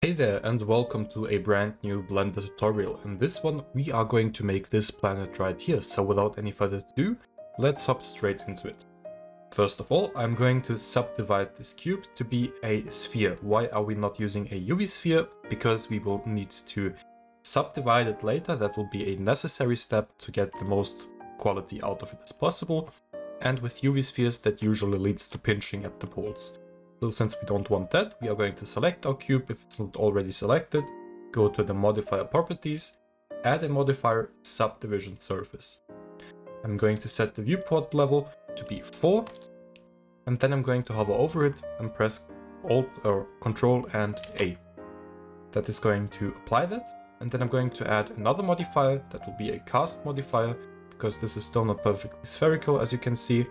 Hey there and welcome to a brand new Blender tutorial. In this one we are going to make this planet right here, so without any further ado, let's hop straight into it. First of all, I'm going to subdivide this cube to be a sphere. Why are we not using a UV sphere? Because we will need to subdivide it later. That will be a necessary step to get the most quality out of it as possible. And with UV spheres that usually leads to pinching at the poles. So since we don't want that, we are going to select our cube if it's not already selected, go to the modifier properties, add a modifier subdivision surface. I'm going to set the viewport level to be 4, and then I'm going to hover over it and press Alt or Control and A. That is going to apply that, and then I'm going to add another modifier that will be a cast modifier, because this is still not perfectly spherical as you can see.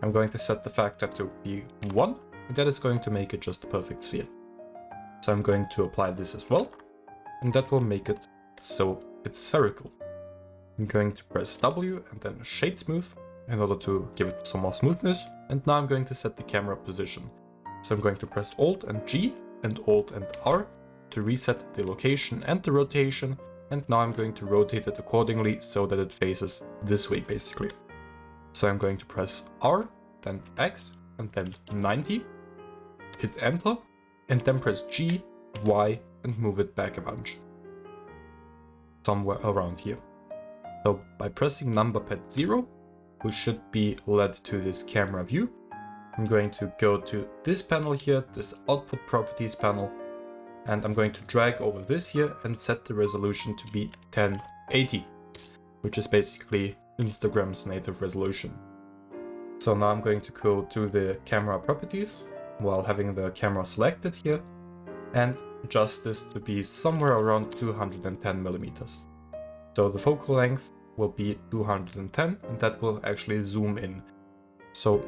I'm going to set the factor to be 1. And that is going to make it just a perfect sphere. So I'm going to apply this as well, and that will make it so it's spherical. I'm going to press W and then shade smooth in order to give it some more smoothness. And now I'm going to set the camera position. So I'm going to press Alt and G and Alt and R to reset the location and the rotation. And now I'm going to rotate it accordingly so that it faces this way basically. So I'm going to press R, then X, and then 90. Hit enter, and then press G, Y, and move it back a bunch. Somewhere around here. So by pressing number pad 0, we should be led to this camera view. I'm going to go to this panel here, this output properties panel, and I'm going to drag over this here and set the resolution to be 1080, which is basically Instagram's native resolution. So now I'm going to go to the camera properties while having the camera selected here and adjust this to be somewhere around 210 millimeters. So the focal length will be 210 and that will actually zoom in. So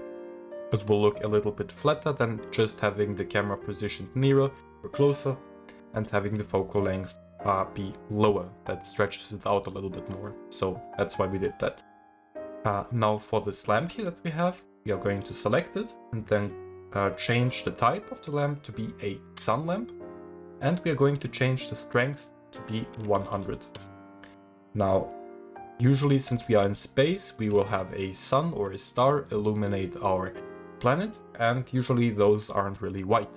it will look a little bit flatter than just having the camera positioned nearer or closer and having the focal length be lower. That stretches it out a little bit more. So that's why we did that. Now for this lamp here that we have, we are going to select it and then change the type of the lamp to be a sun lamp, and we are going to change the strength to be 100. Now, usually since we are in space, we will have a sun or a star illuminate our planet, and usually those aren't really white.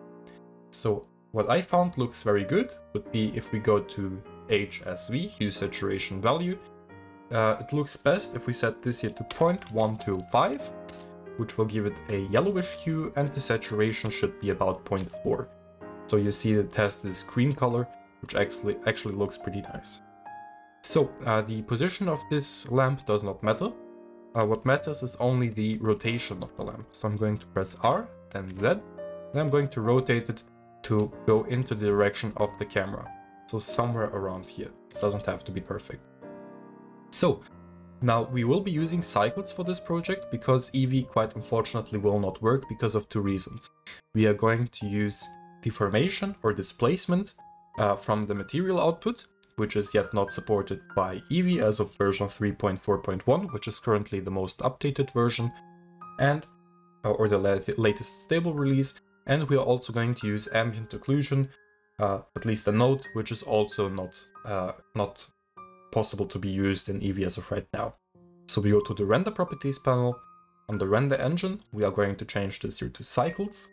So what I found looks very good would be if we go to HSV, hue saturation value. It looks best if we set this here to 0.125, which will give it a yellowish hue, and the saturation should be about 0.4. So you see it has this green color, which actually looks pretty nice. So the position of this lamp does not matter. What matters is only the rotation of the lamp. So I'm going to press R, then Z, then I'm going to rotate it to go into the direction of the camera. So somewhere around here. It doesn't have to be perfect. So now we will be using cycles for this project because Eevee quite unfortunately will not work because of two reasons. We are going to use deformation or displacement from the material output, which is yet not supported by Eevee as of version 3.4.1, which is currently the most updated version, and or the latest stable release. And we are also going to use ambient occlusion, at least a node, which is also not possible to be used in Eevee as of right now. So we go to the render properties panel. On the render engine, we are going to change this here to cycles.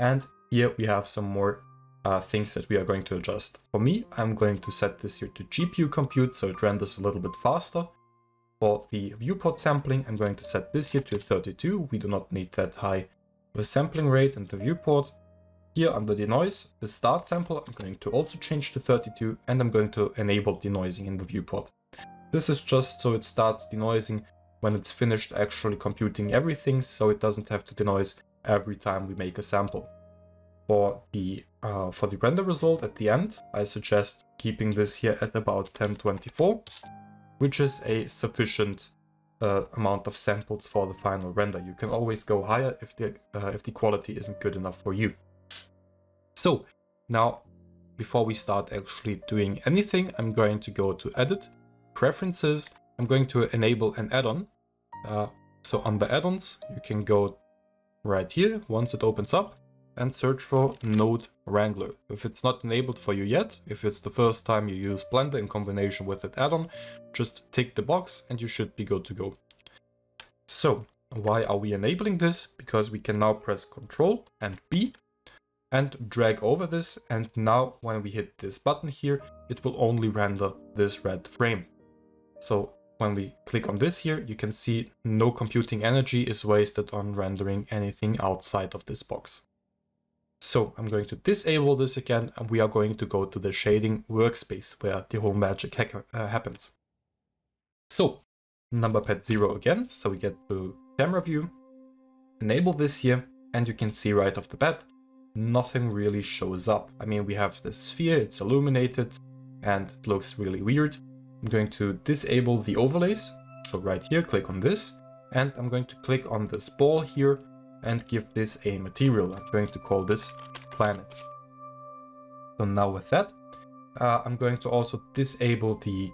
And here we have some more things that we are going to adjust. For me, I'm going to set this here to GPU compute, so it renders a little bit faster. For the viewport sampling, I'm going to set this here to 32. We do not need that high of a sampling rate. And the viewport, here under denoise, the start sample, I'm going to also change to 32, and I'm going to enable denoising in the viewport. This is just so it starts denoising when it's finished actually computing everything, so it doesn't have to denoise every time we make a sample. For the render result at the end, I suggest keeping this here at about 1024, which is a sufficient amount of samples for the final render. You can always go higher if the quality isn't good enough for you. So now, before we start actually doing anything, I'm going to go to Edit, Preferences. I'm going to enable an add-on. So under add-ons, you can go right here once it opens up and search for Node Wrangler. If it's not enabled for you yet, if it's the first time you use Blender in combination with that add-on, just tick the box and you should be good to go. So why are we enabling this? Because we can now press Ctrl and B and drag over this, and now when we hit this button here, it will only render this red frame. So when we click on this here, you can see no computing energy is wasted on rendering anything outside of this box. So I'm going to disable this again, and we are going to go to the shading workspace where the whole magic happens. So number pad 0 again, so we get to camera view, enable this here, and you can see right off the bat, nothing really shows up. I mean, we have this sphere, it's illuminated, and it looks really weird. I'm going to disable the overlays. So right here, click on this, and I'm going to click on this ball here and give this a material. I'm going to call this planet. So now with that, I'm going to also disable the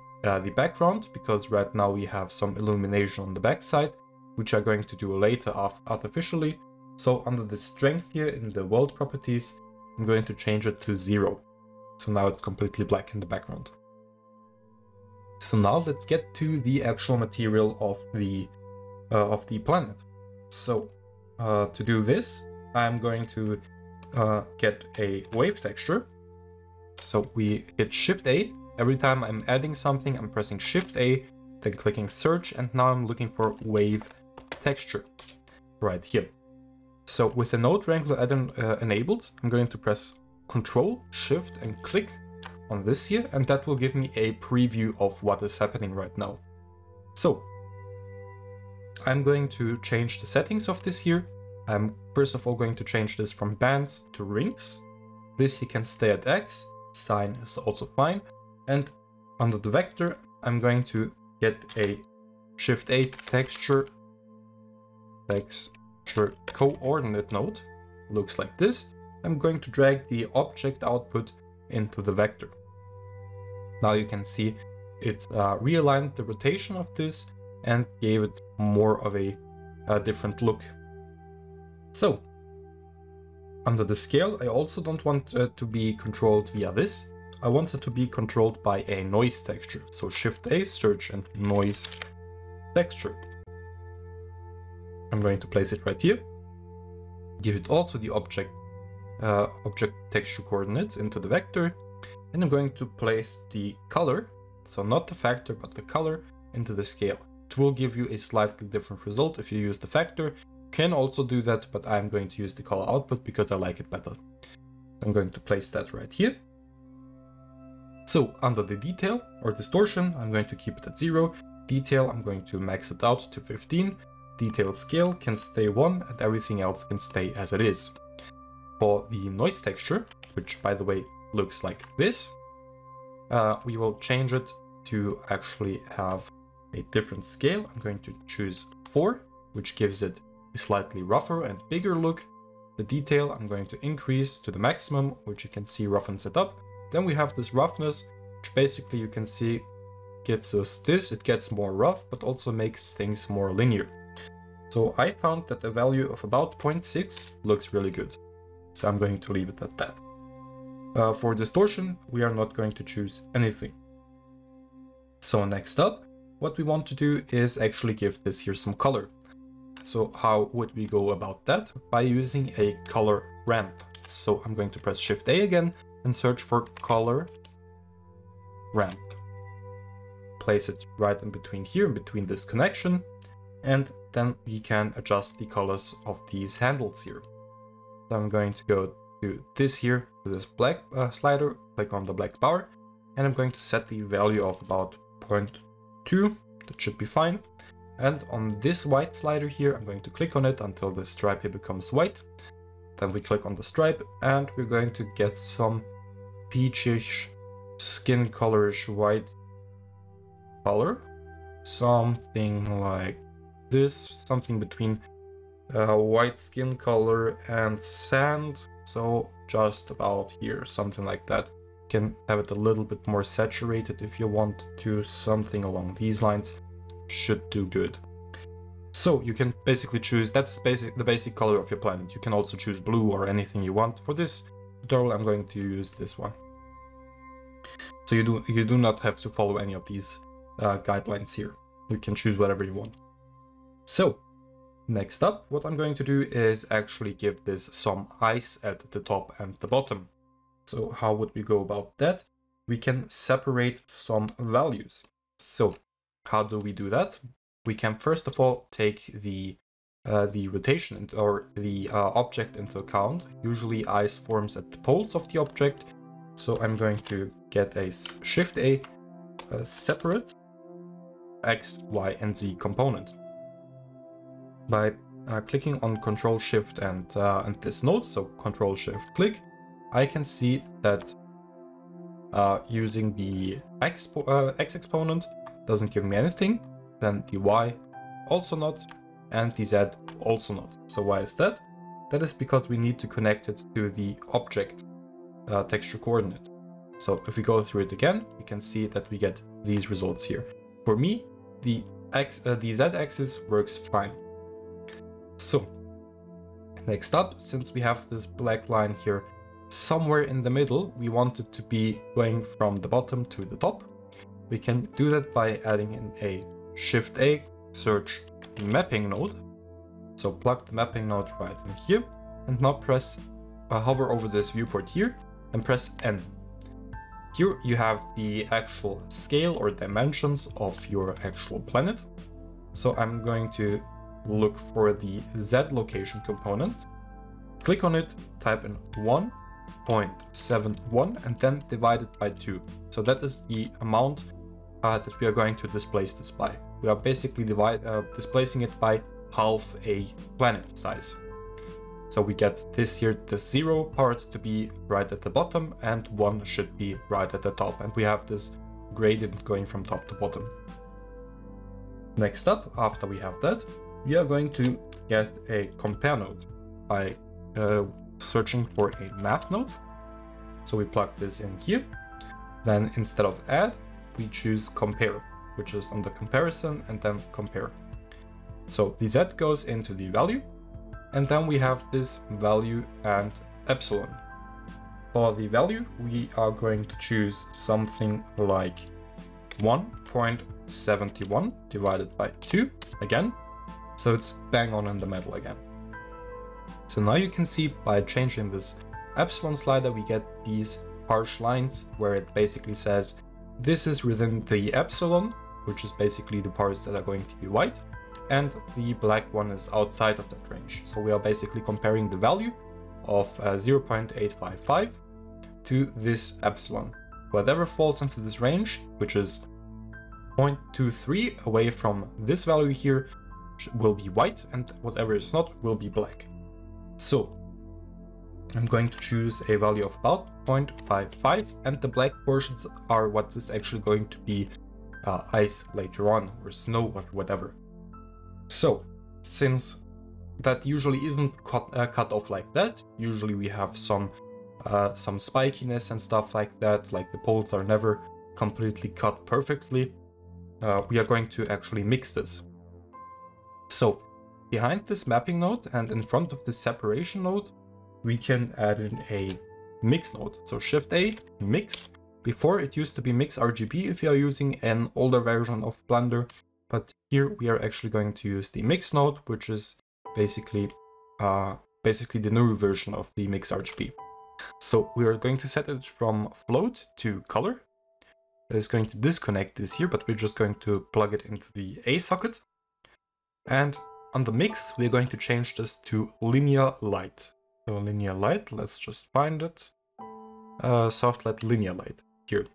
background, because right now we have some illumination on the backside, which I'm going to do later artificially. So under the strength here in the world properties, I'm going to change it to 0. So now it's completely black in the background. So now let's get to the actual material of the planet. So to do this, I'm going to get a wave texture. So we hit Shift A. Every time I'm adding something, I'm pressing Shift A, then clicking search, and now I'm looking for wave texture right here. So with the Node Wrangler add-on enabled, I'm going to press Ctrl, Shift, and click on this here, and that will give me a preview of what is happening right now. So I'm going to change the settings of this here. I'm first of all going to change this from bands to rings. This here can stay at X, sine is also fine, and under the vector, I'm going to get a Shift A texture coordinate node. Looks like this. I'm going to drag the object output into the vector. Now you can see it's realigned the rotation of this and gave it more of a different look. So under the scale, I also don't want to be controlled via this. I want it to be controlled by a noise texture. So Shift A, search, and noise texture. I'm going to place it right here. Give it also the object texture coordinates into the vector. And I'm going to place the color, so not the factor, but the color, into the scale. It will give you a slightly different result if you use the factor. You can also do that, but I'm going to use the color output because I like it better. I'm going to place that right here. So under the detail or distortion, I'm going to keep it at 0. Detail, I'm going to max it out to 15. Detail scale can stay 1, and everything else can stay as it is. For the noise texture, which by the way looks like this, we will change it to actually have a different scale. I'm going to choose 4, which gives it a slightly rougher and bigger look. The detail I'm going to increase to the maximum, which you can see roughens it up. Then we have this roughness, which basically you can see gets us this. It gets more rough, but also makes things more linear. So I found that a value of about 0.6 looks really good. So I'm going to leave it at that. For distortion, we are not going to choose anything. So next up, what we want to do is actually give this here some color. So how would we go about that? By using a color ramp. So I'm going to press Shift A again and search for color ramp. Place it right in between here, in between this connection, and then we can adjust the colors of these handles here. So I'm going to go to this here, to this black slider, click on the black bar, and I'm going to set the value of about 0.2, that should be fine. And on this white slider here, I'm going to click on it until the stripe here becomes white. Then we click on the stripe, and we're going to get some peachish, skin colorish white color. Something like this, something between white skin color and sand. So just about here, something like that. You can have it a little bit more saturated if you want to, something along these lines. Should do good. So you can basically choose, that's the basic color of your planet. You can also choose blue or anything you want. For this, tutorial, I'm going to use this one. So you do not have to follow any of these guidelines here. You can choose whatever you want. So next up, what I'm going to do is actually give this some eyes at the top and the bottom. So how would we go about that? We can separate some values. So how do we do that? We can first of all take the rotation or the object into account. Usually eyes forms at the poles of the object. So I'm going to get a Shift A separate X, Y, and Z component. By clicking on Control Shift and this node, so Control Shift click, I can see that using the X exponent doesn't give me anything, then the Y also not, and the Z also not. So why is that? That is because we need to connect it to the object texture coordinate. So if we go through it again, we can see that we get these results here. For me, the Z-axis works fine. So next up, since we have this black line here somewhere in the middle, we want it to be going from the bottom to the top. We can do that by adding in a Shift A search mapping node. So plug the mapping node right in here, and now press hover over this viewport here and press N. Here you have the actual scale or dimensions of your actual planet. So I'm going to look for the Z location component, click on it, type in 1.71 and then divide it by 2. So that is the amount that we are going to displace this by. We are basically displacing it by half a planet size. So we get this here, the 0 part to be right at the bottom and 1 should be right at the top. And we have this gradient going from top to bottom. Next up, after we have that, we are going to get a compare node by searching for a math node. So we plug this in here. Then instead of add, we choose compare, which is under comparison and then compare. So the Z goes into the value. And then we have this value and epsilon. For the value, we are going to choose something like 1.71 divided by 2 again. So it's bang on in the middle again. So now you can see by changing this epsilon slider, we get these harsh lines where it basically says this is within the epsilon, which is basically the parts that are going to be white, and the black one is outside of that range. So we are basically comparing the value of 0.855 to this epsilon. Whatever falls into this range, which is 0.23 away from this value here, will be white, and whatever is not will be black. So I'm going to choose a value of about 0.55, and the black portions are what is actually going to be ice later on, or snow or whatever. So since that usually isn't cut off like that, usually we have some spikiness and stuff like that, like the poles are never completely cut perfectly, we are going to actually mix this. So behind this mapping node and in front of this separation node, we can add in a mix node. So Shift A, mix. Before it used to be mix RGB if you are using an older version of Blender, but here we are actually going to use the mix node, which is basically the new version of the mix RGB. So we are going to set it from float to color. It's going to disconnect this here, but we're just going to plug it into the A socket. And on the mix, we're going to change this to linear light. So linear light, let's just find it. Soft light linear light here.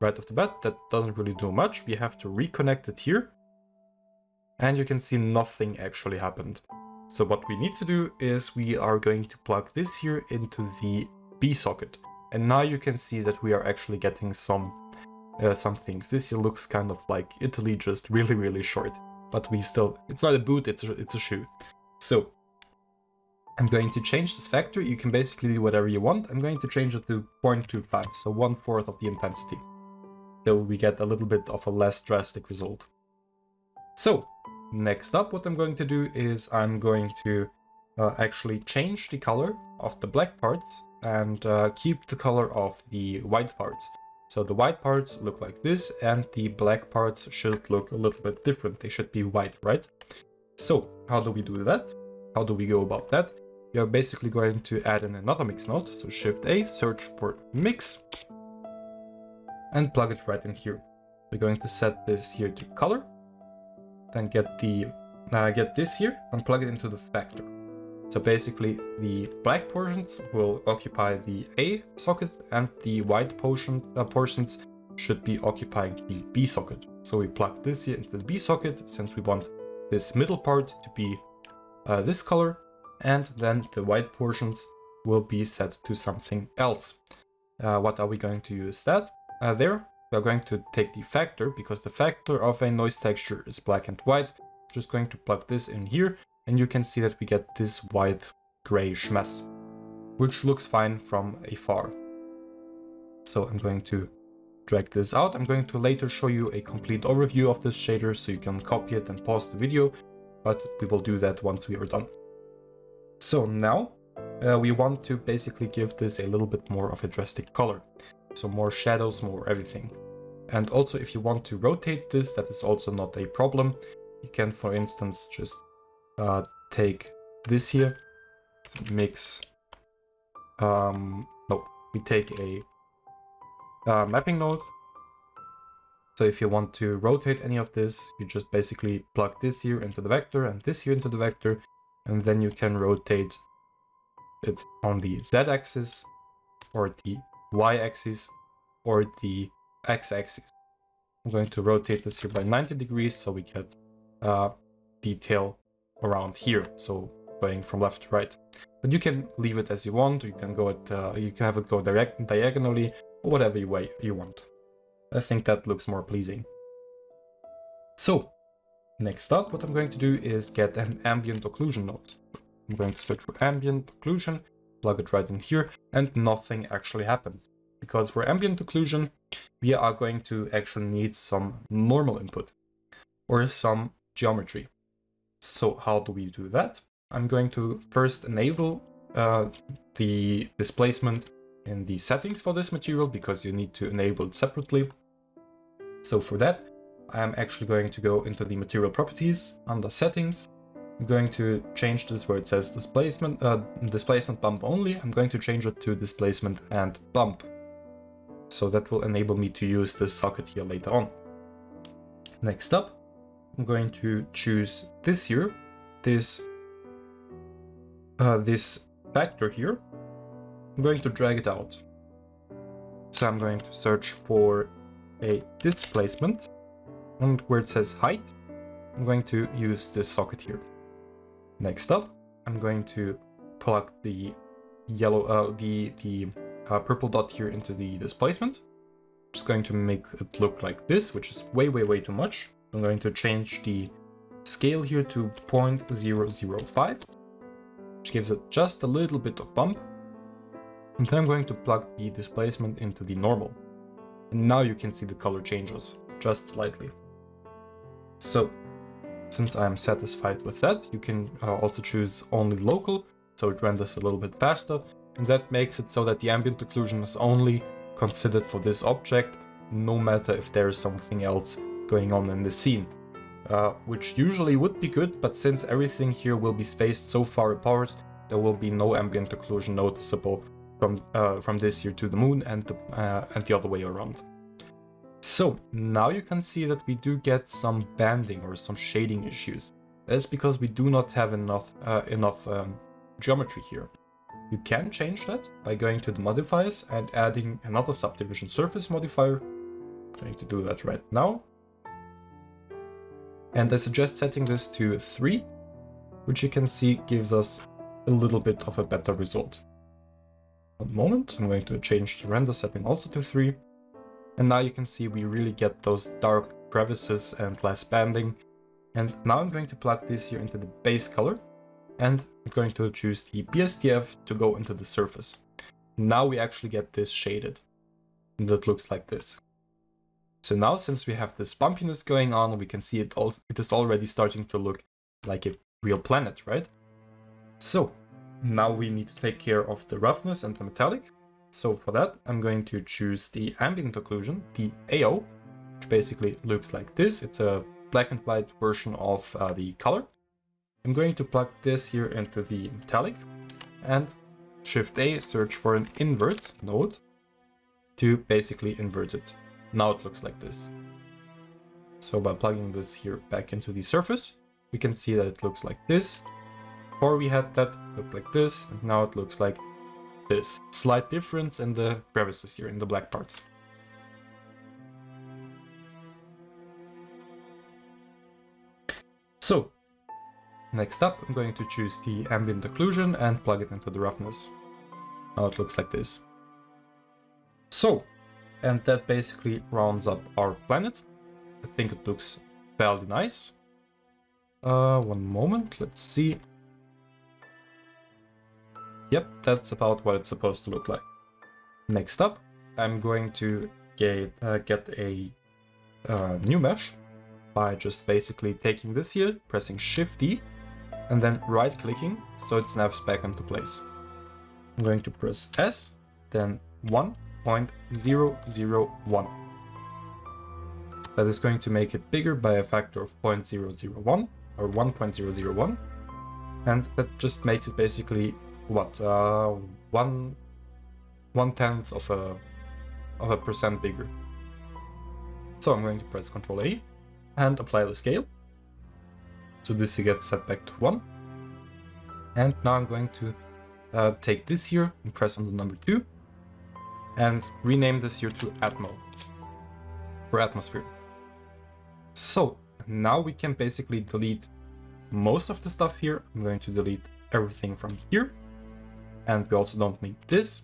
Right off the bat, that doesn't really do much. We have to reconnect it here. And you can see nothing actually happened. So what we need to do is we are going to plug this here into the B socket. And now you can see that we are actually getting some things. This here looks kind of like Italy, just really, really short. But we still, it's not a boot, it's a shoe. So I'm going to change this factor. You can basically do whatever you want. I'm going to change it to 0.25, so 1/4 of the intensity. So we get a little bit of a less drastic result. So next up, what I'm going to do is I'm going to actually change the color of the black parts and keep the color of the white parts. So the white parts look like this, and the black parts should look a little bit different. They should be white, right? So how do we do that? How do we go about that? You're basically going to add in another mix node. So Shift A, search for mix, and plug it right in here. We're going to set this here to color, then get this here and plug it into the factor. So basically the black portions will occupy the A socket, and the white portions should be occupying the B socket. So we plug this here into the B socket since we want this middle part to be this color, and then the white portions will be set to something else. What are we going to use that? There, we are going to take the factor, because the factor of a noise texture is black and white. Just going to plug this in here, and you can see that we get this white grayish mess, which looks fine from afar. So I'm going to drag this out. I'm going to later show you a complete overview of this shader so you can copy it and pause the video, but we will do that once we are done. So now we want to basically give this a little bit more of a drastic color. So more shadows, more everything. And also if you want to rotate this, that is also not a problem. You can, for instance, just take this here, mix, we take a mapping node. So if you want to rotate any of this, you just basically plug this here into the vector and this here into the vector, and then you can rotate it on the z-axis or the y-axis or the x-axis. I'm going to rotate this here by 90 degrees so we get detail around here, so going from left to right. But you can leave it as you want. You can go you can have it go diagonally, or whatever way you want. I think that looks more pleasing. So next up, what I'm going to do is get an ambient occlusion node. I'm going to search for ambient occlusion, plug it right in here, and nothing actually happens. Because for ambient occlusion, we are going to actually need some normal input or some geometry. So how do we do that? I'm going to first enable the displacement in the settings for this material, because you need to enable it separately. So for that, I'm actually going to go into the material properties under settings. I'm going to change this where it says displacement bump only. I'm going to change it to displacement and bump. So that will enable me to use this socket here later on. Next up, I'm going to choose this here, this factor here. I'm going to drag it out. So I'm going to search for a displacement, and where it says height, I'm going to use this socket here. Next up, I'm going to plug the yellow, purple dot here into the displacement. Just going to make it look like this, which is way too much. I'm going to change the scale here to 0.005, which gives it just a little bit of bump. And then I'm going to plug the displacement into the normal. And now you can see the color changes just slightly. So since I'm satisfied with that, you can also choose only local, so it renders a little bit faster. And that makes it so that the ambient occlusion is only considered for this object, no matter if there is something else going on in the scene. Which usually would be good, but since everything here will be spaced so far apart, there will be no ambient occlusion noticeable from this here to the moon and the other way around. So now you can see that we do get some banding or some shading issues. That's because we do not have enough geometry here. You can change that by going to the modifiers and adding another subdivision surface modifier. I'm going to do that right now. And I suggest setting this to 3, which you can see gives us a little bit of a better result. One moment, I'm going to change the render setting also to 3. And now you can see we really get those dark crevices and less banding. And now I'm going to plug this here into the base color. And I'm going to choose the BSDF to go into the surface. Now we actually get this shaded. And it looks like this. So now, since we have this bumpiness going on, we can see it is already starting to look like a real planet, right? So Now we need to take care of the roughness and the metallic. So for that, I'm going to choose the ambient occlusion, the AO, which basically looks like this. It's a black and white version of the color. I'm going to plug this here into the metallic and Shift A, search for an invert node to basically invert it. Now it looks like this. So by plugging this here back into the surface, we can see that it looks like this. Before we had that, it looked like this, and now it looks like this. Slight difference in the crevices here, in the black parts. So, next up, I'm going to choose the ambient occlusion and plug it into the roughness. Now it looks like this. So, and that basically rounds up our planet. I think it looks fairly nice. One moment, let's see. Yep, that's about what it's supposed to look like. Next up, I'm going to get a new mesh by just basically taking this here, pressing Shift D, and then right-clicking so it snaps back into place. I'm going to press S, then 1.001. That is going to make it bigger by a factor of 0.001 or 1.001, and that just makes it basically what 1/10 of a percent bigger. So I'm going to press Ctrl A and apply the scale. So this gets set back to 1. And now I'm going to take this here and press on the number 2 and rename this here to Atmo for atmosphere. So now we can basically delete most of the stuff here. I'm going to delete everything from here. And we also don't need this.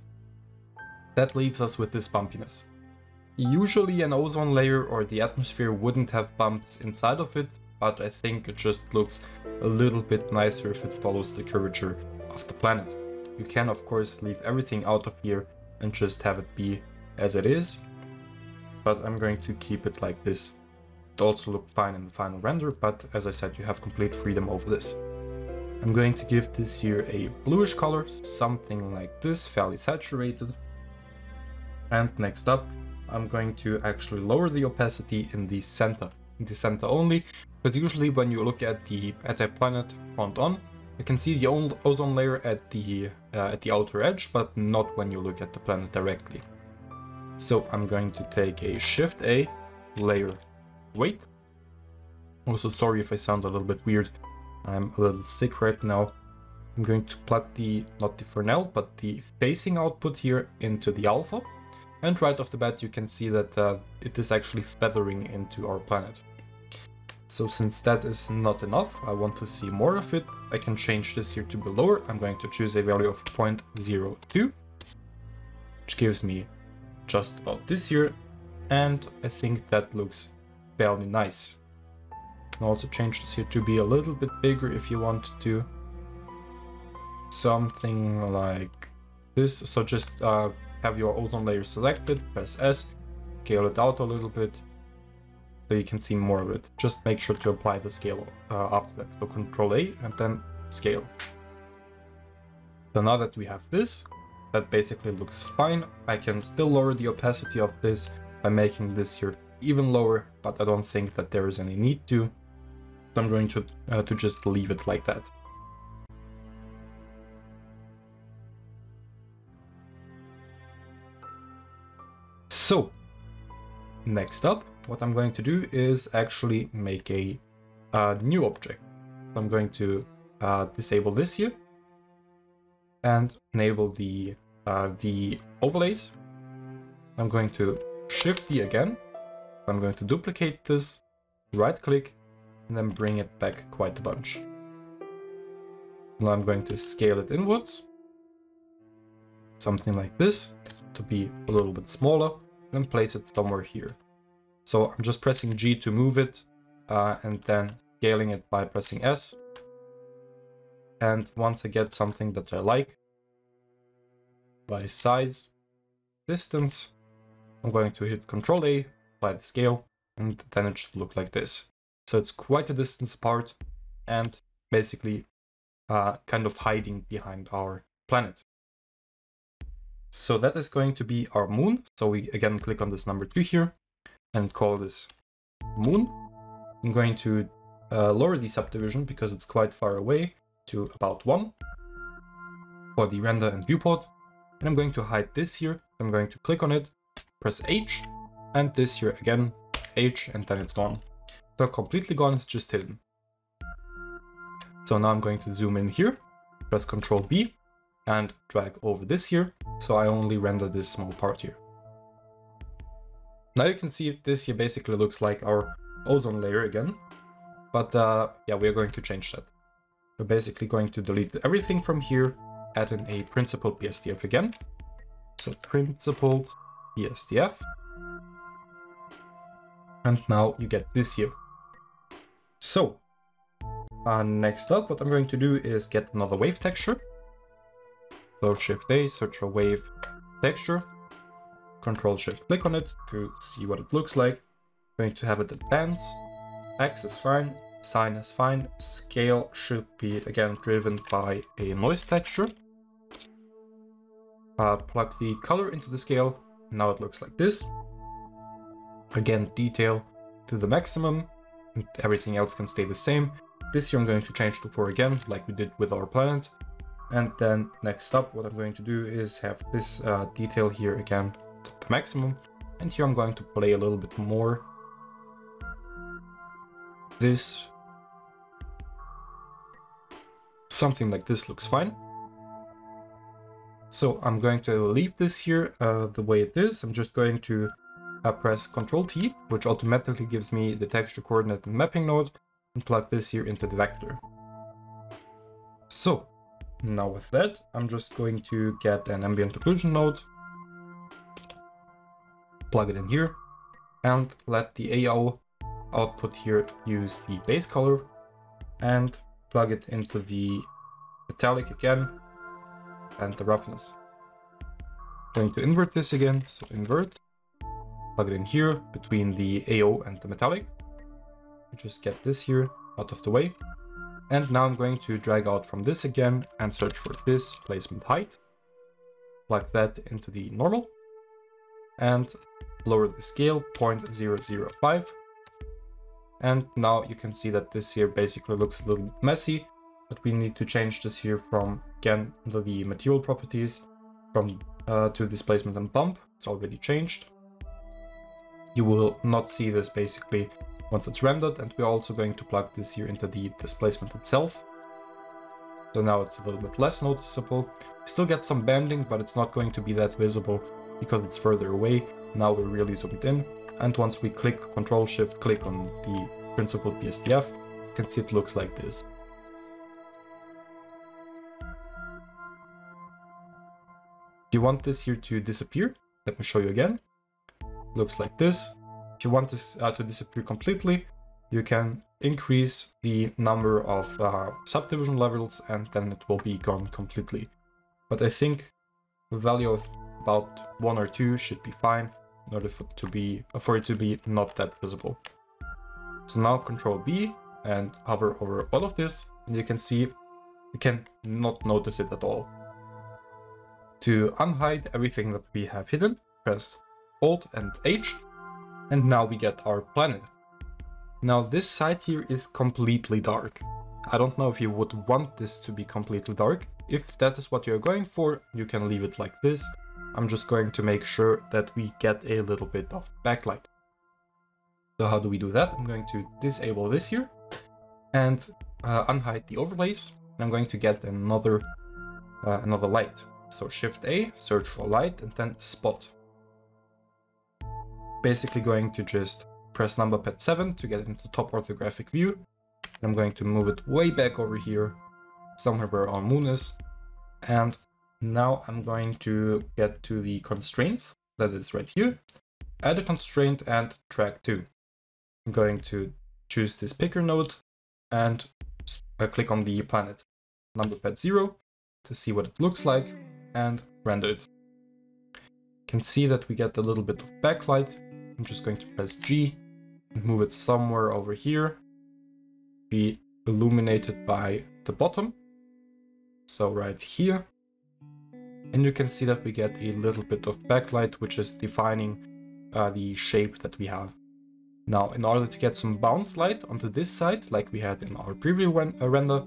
That leaves us with this bumpiness. Usually an ozone layer or the atmosphere wouldn't have bumps inside of it, but I think it just looks a little bit nicer if it follows the curvature of the planet. You can of course leave everything out of here and just have it be as it is, but I'm going to keep it like this. It also looked fine in the final render, but as I said, you have complete freedom over this. I'm going to give this here a bluish color, something like this, fairly saturated. And next up, I'm going to actually lower the opacity in the center only, because usually when you look at a planet front on, you can see the ozone layer at the outer edge, but not when you look at the planet directly. So I'm going to take a Shift A, layer weight. Also sorry if I sound a little bit weird. I'm a little sick right now. I'm going to plug not the Fresnel, but the phasing output here into the alpha. And right off the bat you can see that it is actually feathering into our planet. So since that is not enough, I want to see more of it. I can change this here to be lower. I'm going to choose a value of 0.02, which gives me just about this here. And I think that looks fairly nice. You can also change this here to be a little bit bigger if you want to. Something like this. So just have your ozone layer selected, press S, scale it out a little bit so you can see more of it. Just make sure to apply the scale after that. So Ctrl A and then scale. So now that we have this, that basically looks fine. I can still lower the opacity of this by making this here even lower, but I don't think that there is any need to. So I'm going to just leave it like that. So next up, what I'm going to do is actually make a new object. So I'm going to disable this here and enable the overlays. I'm going to Shift D again. I'm going to duplicate this, right click, and then bring it back quite a bunch. Now I'm going to scale it inwards, something like this, to be a little bit smaller, and place it somewhere here. So I'm just pressing G to move it, and then scaling it by pressing S. And once I get something that I like, by size, distance, I'm going to hit Ctrl A, apply the scale, and then it should look like this. So it's quite a distance apart, and basically kind of hiding behind our planet. So that is going to be our moon. So we again click on this number 2 here and call this moon. I'm going to lower the subdivision because it's quite far away to about 1 for the render and viewport. And I'm going to hide this here. I'm going to click on it, press H, and this here again, H, and then it's gone. So completely gone, it's just hidden. So now I'm going to zoom in here, press Ctrl B, and drag over this here. So I only render this small part here. Now you can see this here basically looks like our ozone layer again. But yeah, we're going to change that. We're basically going to delete everything from here, add in a principled BSDF again. So principled BSDF. And now you get this here. So next up, what I'm going to do is get another wave texture. So Shift A, search for wave texture. Control Shift click on it to see what it looks like. I'm going to have it advanced. X is fine. Sine is fine. Scale should be again driven by a noise texture. Plug the color into the scale. Now it looks like this. Again, detail to the maximum. And everything else can stay the same. This here I'm going to change to 4 again, like we did with our planet. And then next up, what I'm going to do is have this detail here again to the maximum. And here I'm going to play a little bit more. This. Something like this looks fine. So I'm going to leave this here the way it is. I'm just going to press Ctrl T, which automatically gives me the texture coordinate and mapping node, and plug this here into the vector. So now with that, I'm just going to get an ambient occlusion node, plug it in here, and let the AO output here use the base color, and plug it into the metallic again, and the roughness. Going to invert this again, so invert, plug it in here between the AO and the metallic. Just get this here out of the way. And now I'm going to drag out from this again and search for this placement height. Plug that into the normal and lower the scale 0.005. And now you can see that this here basically looks a little bit messy, but we need to change this here from, again, the material properties from to displacement and bump. It's already changed. You will not see this basically once it's rendered, and we're also going to plug this here into the displacement itself. So now it's a little bit less noticeable. We still get some banding, but it's not going to be that visible because it's further away. Now we're really zoomed in, and once we click Ctrl Shift click on the principled BSDF, you can see it looks like this. If you want this here to disappear, let me show you again. Looks like this. If you want this to disappear completely, you can increase the number of subdivision levels, and then it will be gone completely. But I think a value of about 1 or 2 should be fine in order for it to be not that visible. So now Ctrl B and hover over all of this, and you can see you can not notice it at all. To unhide everything that we have hidden, press Alt and H, and now we get our planet. Now this side here is completely dark. I don't know if you would want this to be completely dark. If that is what you're going for, you can leave it like this. I'm just going to make sure that we get a little bit of backlight. So how do we do that? I'm going to disable this here and unhide the overlays. I'm going to get another light. So Shift A, search for light, and then spot. Basically going to just press number pad 7 to get into top orthographic view. I'm going to move it way back over here, somewhere where our moon is. And now I'm going to get to the constraints, that is right here. Add a constraint and track 2. I'm going to choose this picker node and click on the planet number pad 0 to see what it looks like and render it. You can see that we get a little bit of backlight. I'm just going to press G and move it somewhere over here. Be illuminated by the bottom. so right here. And you can see that we get a little bit of backlight, which is defining the shape that we have. Now, in order to get some bounce light onto this side, like we had in our previous render,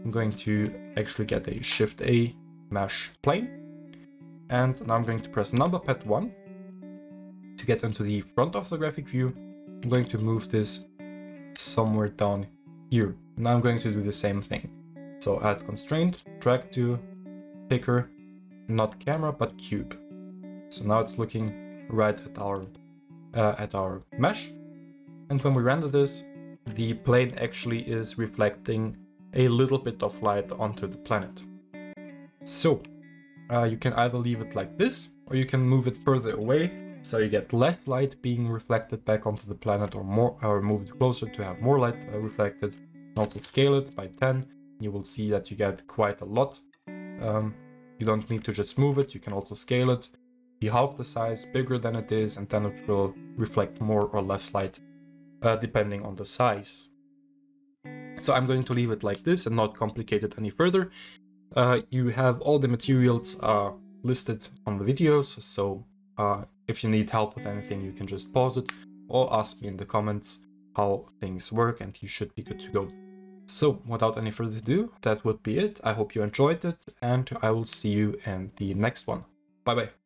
I'm going to actually get a Shift A mesh plane. And now I'm going to press number pad 1 to get into the front of the graphic view. I'm going to move this somewhere down here. Now I'm going to do the same thing. So add constraint, drag to picker, not camera, but cube. So now it's looking right at our mesh. And when we render this, the plane actually is reflecting a little bit of light onto the planet. So you can either leave it like this, or you can move it further away, so you get less light being reflected back onto the planet, or move it closer to have more light reflected. And also scale it by 10. You will see that you get quite a lot. You don't need to just move it, you can also scale it, be half the size, bigger than it is, and then it will reflect more or less light, depending on the size. So I'm going to leave it like this and not complicate it any further. You have all the materials listed on the videos, so if you need help with anything, you can just pause it or ask me in the comments how things work, and you should be good to go. So without any further ado, that would be it. I hope you enjoyed it, and I will see you in the next one. Bye bye.